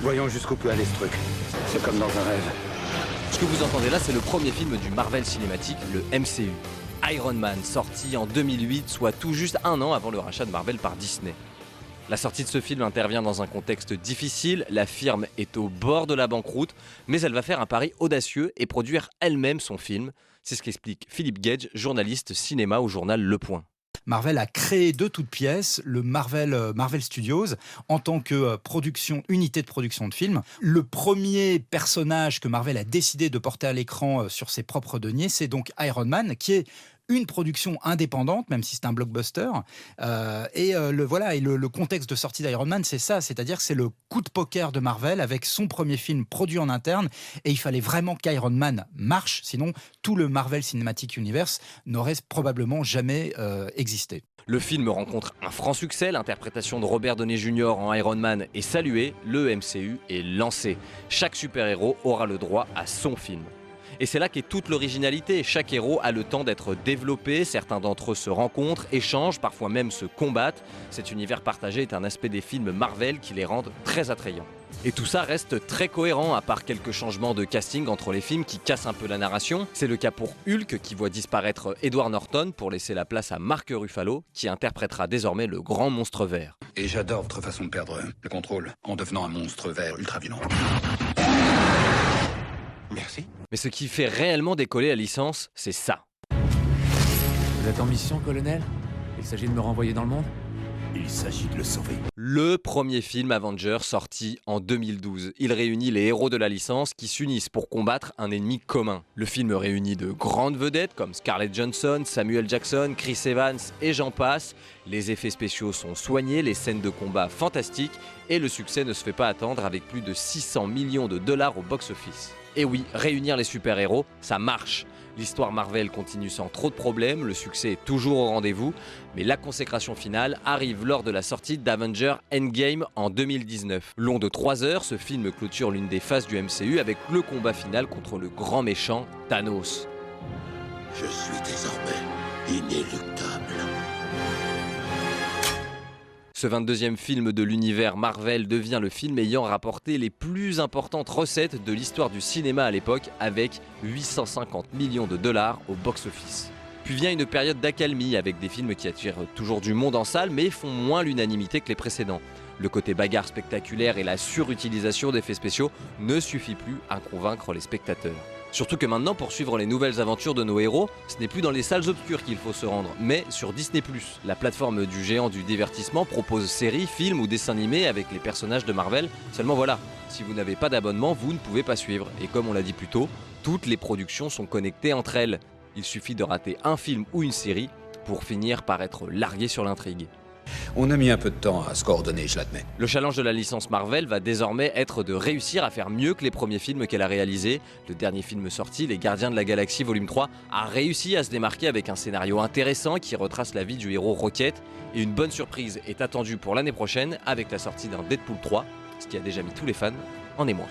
Voyons jusqu'où peut aller ce truc. C'est comme dans un rêve. Ce que vous entendez là, c'est le premier film du Marvel Cinématique, le MCU. Iron Man, sorti en 2008, soit tout juste un an avant le rachat de Marvel par Disney. La sortie de ce film intervient dans un contexte difficile, la firme est au bord de la banqueroute, mais elle va faire un pari audacieux et produire elle-même son film. C'est ce qu'explique Philippe Gage, journaliste cinéma au journal Le Point. Marvel a créé de toutes pièces le Marvel Studios en tant que unité de production de films. Le premier personnage que Marvel a décidé de porter à l'écran sur ses propres deniers, c'est donc Iron Man, qui est une production indépendante, même si c'est un blockbuster. Le contexte de sortie d'Iron Man, c'est ça, c'est-à-dire que c'est le coup de poker de Marvel avec son premier film produit en interne, et il fallait vraiment qu'Iron Man marche, sinon tout le Marvel Cinematic Universe n'aurait probablement jamais existé. Le film rencontre un franc succès, l'interprétation de Robert Downey Jr. en Iron Man est saluée, le MCU est lancé. Chaque super-héros aura le droit à son film. Et c'est là qu'est toute l'originalité. Chaque héros a le temps d'être développé, certains d'entre eux se rencontrent, échangent, parfois même se combattent. Cet univers partagé est un aspect des films Marvel qui les rendent très attrayants. Et tout ça reste très cohérent, à part quelques changements de casting entre les films qui cassent un peu la narration. C'est le cas pour Hulk, qui voit disparaître Edward Norton pour laisser la place à Mark Ruffalo, qui interprétera désormais le grand monstre vert. Et j'adore votre façon de perdre le contrôle en devenant un monstre vert ultra violent. Merci. Mais ce qui fait réellement décoller la licence, c'est ça. Vous êtes en mission, colonel? Il s'agit de me renvoyer dans le monde? Il s'agit de le sauver. Le premier film Avengers sorti en 2012. Il réunit les héros de la licence qui s'unissent pour combattre un ennemi commun. Le film réunit de grandes vedettes comme Scarlett Johansson, Samuel Jackson, Chris Evans et j'en passe. Les effets spéciaux sont soignés, les scènes de combat fantastiques et le succès ne se fait pas attendre avec plus de 600 millions de dollars au box-office. Et oui, réunir les super-héros, ça marche. L'histoire Marvel continue sans trop de problèmes, le succès est toujours au rendez-vous, mais la consécration finale arrive lors de la sortie d'Avengers Endgame en 2019. Long de 3 heures, ce film clôture l'une des phases du MCU avec le combat final contre le grand méchant Thanos. Je suis désormais inéluctable. Ce 22e film de l'univers Marvel devient le film ayant rapporté les plus importantes recettes de l'histoire du cinéma à l'époque, avec 850 millions de dollars au box-office. Puis vient une période d'accalmie avec des films qui attirent toujours du monde en salle mais font moins l'unanimité que les précédents. Le côté bagarre spectaculaire et la surutilisation d'effets spéciaux ne suffit plus à convaincre les spectateurs. Surtout que maintenant, pour suivre les nouvelles aventures de nos héros, ce n'est plus dans les salles obscures qu'il faut se rendre, mais sur Disney+. La plateforme du géant du divertissement propose séries, films ou dessins animés avec les personnages de Marvel. Seulement voilà, si vous n'avez pas d'abonnement, vous ne pouvez pas suivre. Et comme on l'a dit plus tôt, toutes les productions sont connectées entre elles. Il suffit de rater un film ou une série pour finir par être largué sur l'intrigue. On a mis un peu de temps à se coordonner, je l'admets. Le challenge de la licence Marvel va désormais être de réussir à faire mieux que les premiers films qu'elle a réalisés. Le dernier film sorti, Les Gardiens de la Galaxie Volume 3, a réussi à se démarquer avec un scénario intéressant qui retrace la vie du héros Rocket. Et une bonne surprise est attendue pour l'année prochaine avec la sortie d'un Deadpool 3, ce qui a déjà mis tous les fans en émoi.